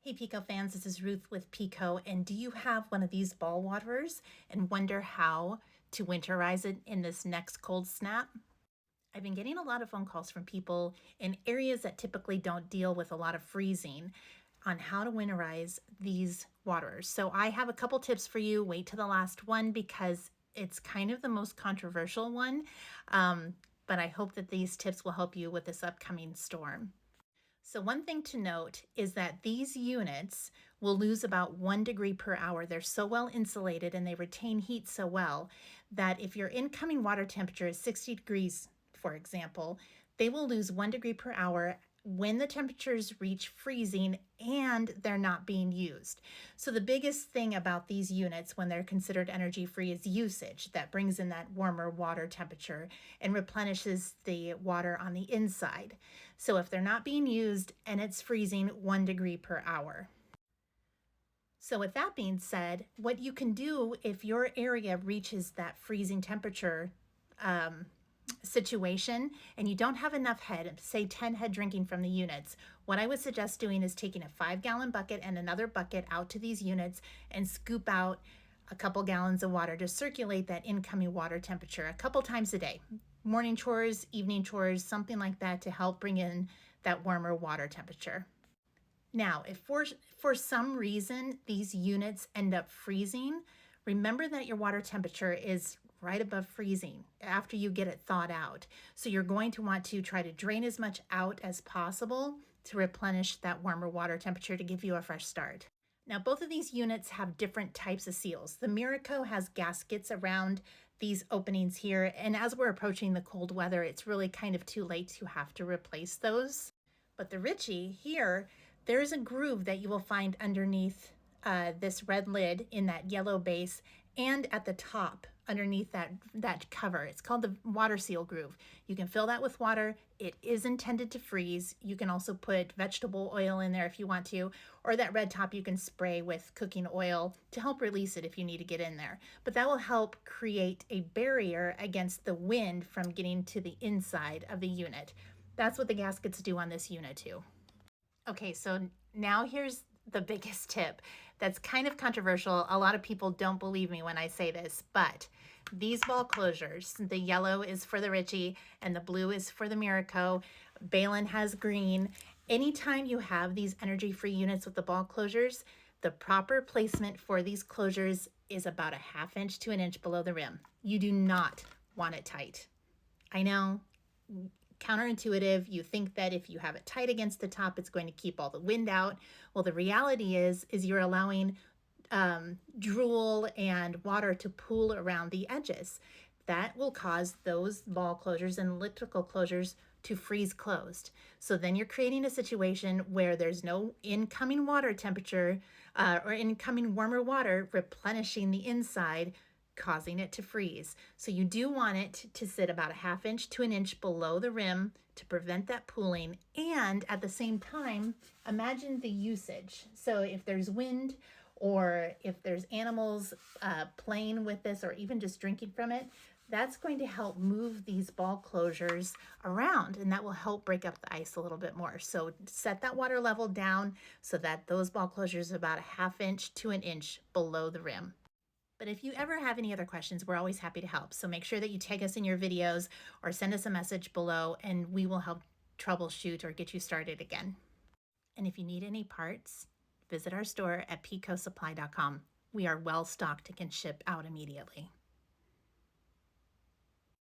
Hey Pico fans, this is Ruth with Pico, and do you have one of these ball waterers and wonder how to winterize it in this next cold snap? I've been getting a lot of phone calls from people in areas that typically don't deal with a lot of freezing on how to winterize these waterers. So I have a couple tips for you. Wait to the last one because it's kind of the most controversial one, but I hope that these tips will help you with this upcoming storm. So one thing to note is that these units will lose about 1 degree per hour. They're so well insulated and they retain heat so well that if your incoming water temperature is 60 degrees, for example, they will lose 1 degree per hour when the temperatures reach freezing and they're not being used. So the biggest thing about these units when they're considered energy free is usage. That brings in that warmer water temperature and replenishes the water on the inside. So if they're not being used and it's freezing, 1 degree per hour. So with that being said, what you can do if your area reaches that freezing temperature situation and you don't have enough head, say 10 head drinking from the units, what I would suggest doing is taking a 5-gallon bucket and another bucket out to these units and scoop out a couple gallons of water to circulate that incoming water temperature a couple times a day. Morning chores, evening chores, something like that to help bring in that warmer water temperature. Now, if for some reason these units end up freezing, remember that your water temperature is right above freezing after you get it thawed out. So you're going to want to try to drain as much out as possible to replenish that warmer water temperature to give you a fresh start. Now, both of these units have different types of seals. The Miraco has gaskets around these openings here, and as we're approaching the cold weather, it's really kind of too late to have to replace those. But the Ritchie here, there's a groove that you will find underneath this red lid in that yellow base and at the top underneath that cover. It's called the water seal groove. You can fill that with water. It is intended to freeze. You can also put vegetable oil in there if you want to, or that red top you can spray with cooking oil to help release it if you need to get in there. But that will help create a barrier against the wind from getting to the inside of the unit. That's what the gaskets do on this unit too. Okay, so now here's the biggest tip that's kind of controversial. A lot of people don't believe me when I say this, but these ball closures, the yellow is for the Ritchie and the blue is for the Miraco. Behlen has green. Anytime you have these energy-free units with the ball closures, the proper placement for these closures is about a 1/2 inch to 1 inch below the rim. You do not want it tight. I know, counterintuitive. You think that if you have it tight against the top, it's going to keep all the wind out. Well, the reality is you're allowing drool and water to pool around the edges. That will cause those ball closures and elliptical closures to freeze closed. So then you're creating a situation where there's no incoming water temperature or incoming warmer water replenishing the inside, causing it to freeze. So you do want it to sit about a 1/2 inch to 1 inch below the rim to prevent that pooling. And at the same time, imagine the usage. So if there's wind or if there's animals playing with this or even just drinking from it, that's going to help move these ball closures around and that will help break up the ice a little bit more. So set that water level down so that those ball closures are about a 1/2 inch to 1 inch below the rim. But if you ever have any other questions, we're always happy to help. So make sure that you tag us in your videos or send us a message below and we will help troubleshoot or get you started again. And if you need any parts, visit our store at picosupply.com. We are well stocked and can ship out immediately.